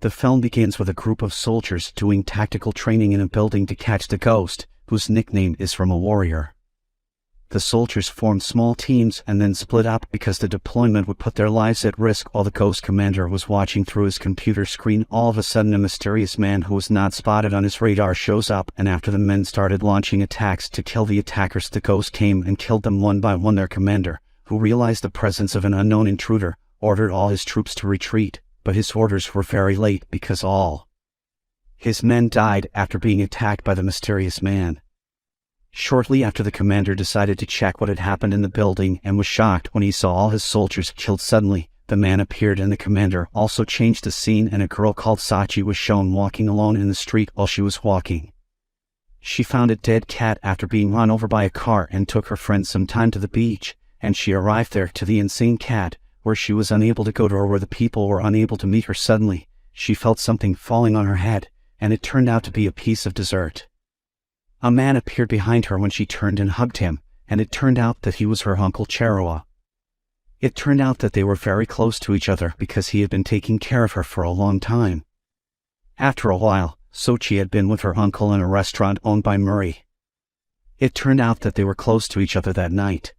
The film begins with a group of soldiers doing tactical training in a building to catch the ghost, whose nickname is from a warrior. The soldiers formed small teams and then split up because the deployment would put their lives at risk while the ghost commander was watching through his computer screen. All of a sudden, a mysterious man who was not spotted on his radar shows up, and after the men started launching attacks to kill the attackers, the ghost came and killed them one by one. Their commander, who realized the presence of an unknown intruder, ordered all his troops to retreat, but his orders were very late because all his men died after being attacked by the mysterious man. Shortly after, the commander decided to check what had happened in the building and was shocked when he saw all his soldiers killed. Suddenly, the man appeared and the commander also changed the scene, and a girl called Sachi was shown walking alone in the street. While she was walking, she found a dead cat after being run over by a car and took her friend some time to the beach, and she arrived there to the insane cat, where she was unable to go to, or where the people were unable to meet her. Suddenly, she felt something falling on her head, and it turned out to be a piece of dessert. A man appeared behind her when she turned and hugged him, and it turned out that he was her uncle Cheroa. It turned out that they were very close to each other because he had been taking care of her for a long time. After a while, Sochi had been with her uncle in a restaurant owned by Murray. It turned out that they were close to each other that night.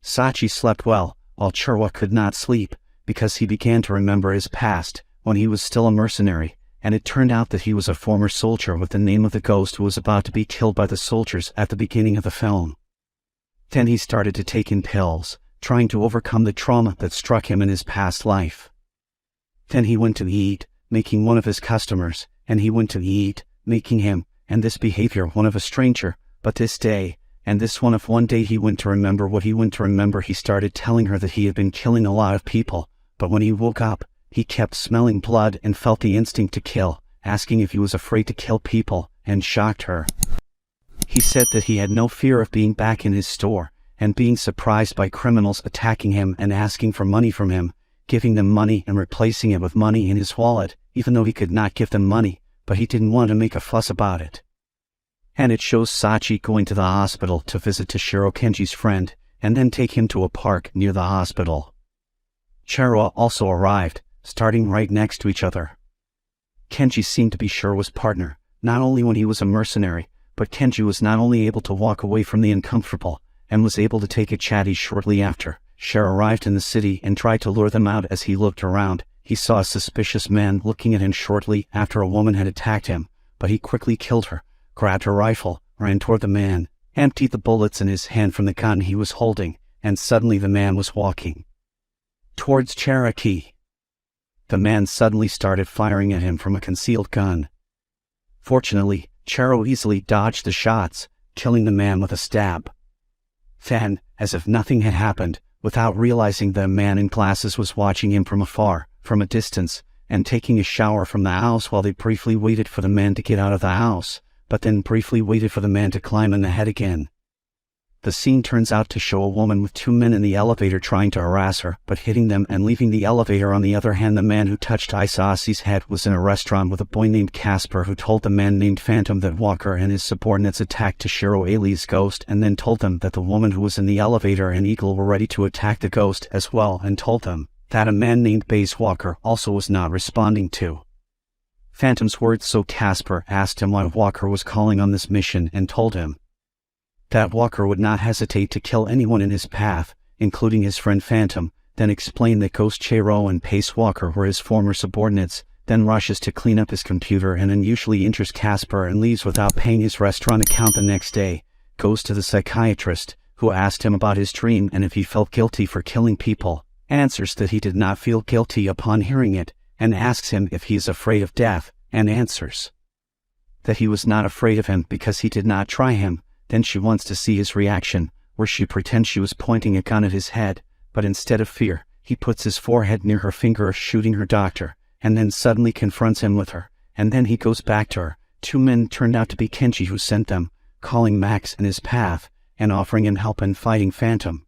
Sachi slept well, while Cheroa could not sleep, because he began to remember his past, when he was still a mercenary, and it turned out that he was a former soldier with the name of the ghost who was about to be killed by the soldiers at the beginning of the film. Then he started to take in pills, trying to overcome the trauma that struck him in his past life. Then he went to eat, making one of his customers, and he went to eat, making him, and this behavior one of a stranger, but this day, and this one day he went to remember what he went to remember. He started telling her that he had been killing a lot of people, but when he woke up, he kept smelling blood and felt the instinct to kill, asking if he was afraid to kill people, and shocked her. He said that he had no fear of being back in his store, and being surprised by criminals attacking him and asking for money from him, giving them money and replacing it with money in his wallet, even though he could not give them money, but he didn't want to make a fuss about it. And it shows Sachi going to the hospital to visit Toshiro Kenji's friend, and then take him to a park near the hospital. Cheroa also arrived, starting right next to each other. Kenji seemed to be Shiro's partner, not only when he was a mercenary, but Kenji was not only able to walk away from the uncomfortable, and was able to take a chatty. Shortly after, Shiro arrived in the city and tried to lure them out. As he looked around, he saw a suspicious man looking at him. Shortly after, a woman had attacked him, but he quickly killed her, grabbed her rifle, ran toward the man, emptied the bullets in his hand from the gun he was holding, and suddenly the man was walking towards Cherokee. The man suddenly started firing at him from a concealed gun. Fortunately, Chero easily dodged the shots, killing the man with a stab. Then, as if nothing had happened, without realizing, the man in glasses was watching him from afar, from a distance, and taking a shower from the house while they briefly waited for the man to get out of the house, but then briefly waited for the man to climb in the head again. The scene turns out to show a woman with two men in the elevator trying to harass her, but hitting them and leaving the elevator. On the other hand, the man who touched Isasi's head was in a restaurant with a boy named Casper, who told the man named Phantom that Walker and his subordinates attacked Toshiro Ali's ghost, and then told them that the woman who was in the elevator and Eagle were ready to attack the ghost as well, and told them that a man named Baze Walker also was not responding to Phantom's words. So Casper asked him why Walker was calling on this mission, and told him that Walker would not hesitate to kill anyone in his path, including his friend Phantom, then explained that Ghost Chero and Pace Walker were his former subordinates, then rushes to clean up his computer and unusually injures Casper and leaves without paying his restaurant account. The next day, goes to the psychiatrist, who asked him about his dream and if he felt guilty for killing people, answers that he did not feel guilty upon hearing it, and asks him if he is afraid of death, and answers that he was not afraid of him because he did not try him. Then she wants to see his reaction, where she pretends she was pointing a gun at his head, but instead of fear, he puts his forehead near her finger, shooting her doctor, and then suddenly confronts him with her, and then he goes back to her. Two men turned out to be Kenji, who sent them, calling Max in his path, and offering him help in fighting Phantom.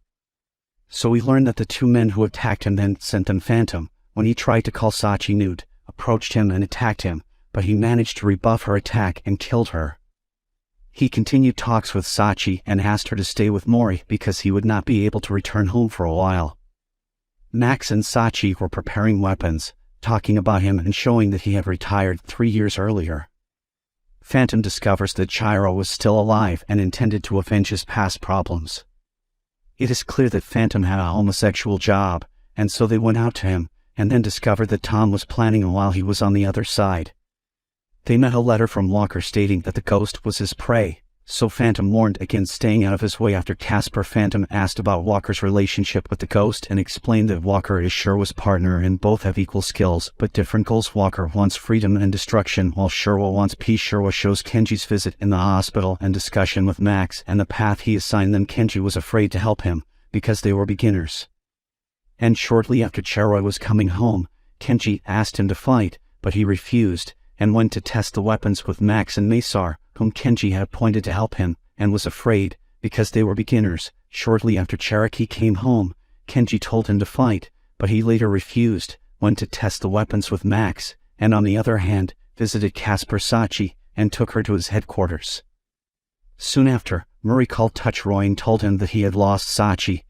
So we learn that the two men who attacked him then sent them Phantom, when he tried to call Sachi nude, approached him and attacked him, but he managed to rebuff her attack and killed her. He continued talks with Sachi and asked her to stay with Mori because he would not be able to return home for a while. Max and Sachi were preparing weapons, talking about him and showing that he had retired 3 years earlier. Phantom discovers that Chiro was still alive and intended to avenge his past problems. It is clear that Phantom had a homosexual job, and so they went out to him, and then discovered that Tom was planning while he was on the other side. They met a letter from Walker stating that the ghost was his prey, so Phantom warned against staying out of his way. After Casper, Phantom asked about Walker's relationship with the ghost and explained that Walker is Sherwa's partner and both have equal skills but different goals. Walker wants freedom and destruction while Sherwa wants peace. Sherwa shows Kenji's visit in the hospital and discussion with Max and the path he assigned them. Kenji was afraid to help him because they were beginners. And shortly after Chiro was coming home, Kenji asked him to fight, but he refused and went to test the weapons with Max and Masar, whom Kenji had appointed to help him, and was afraid because they were beginners. Shortly after Cherokee came home, Kenji told him to fight, but he later refused, went to test the weapons with Max, and on the other hand, visited Casper Sachi and took her to his headquarters. Soon after, Murray called Touch Roy and told him that he had lost Sachi,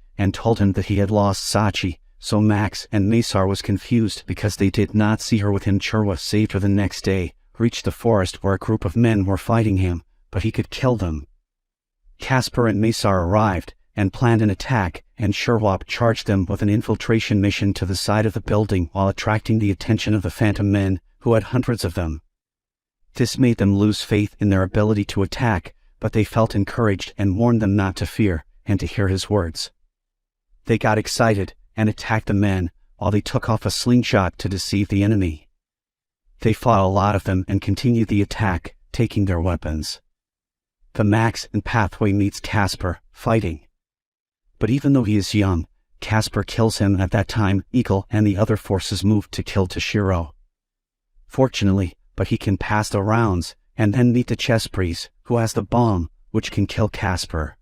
so Max and Masar was confused because they did not see her with him. Chirwa saved her the next day, reached the forest where a group of men were fighting him, but he could kill them. Casper and Masar arrived and planned an attack, and Sherwap charged them with an infiltration mission to the side of the building while attracting the attention of the Phantom Men, who had hundreds of them. This made them lose faith in their ability to attack, but they felt encouraged and warned them not to fear and to hear his words. They got excited and attacked the men, while they took off a slingshot to deceive the enemy. They fought a lot of them and continued the attack, taking their weapons. The Max and Pathway meets Casper, fighting. But even though he is young, Casper kills him. At that time, Eagle and the other forces moved to kill Toshiro. Fortunately, but he can pass the rounds, and then meet the Chespries, who has the bomb, which can kill Casper.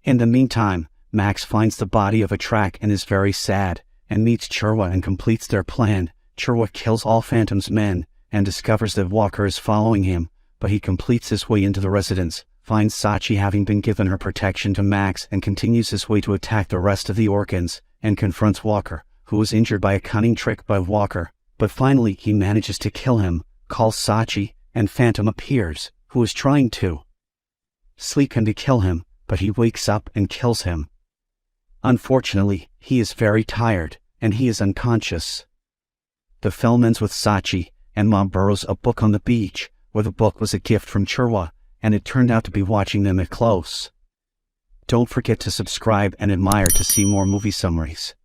In the meantime, Max finds the body of a track and is very sad, and meets Chirwa and completes their plan. Chirwa kills all Phantom's men, and discovers that Walker is following him, but he completes his way into the residence, finds Sachi having been given her protection to Max, and continues his way to attack the rest of the organs, and confronts Walker, who was injured by a cunning trick by Walker, but finally he manages to kill him, calls Sachi, and Phantom appears, who is trying to sleep him to kill him, but he wakes up and kills him. Unfortunately, he is very tired, and he is unconscious. The film ends with Sachi and Mom borrows a book on the beach, where the book was a gift from Chirwa, and it turned out to be watching them at close. Don't forget to subscribe and admire to see more movie summaries.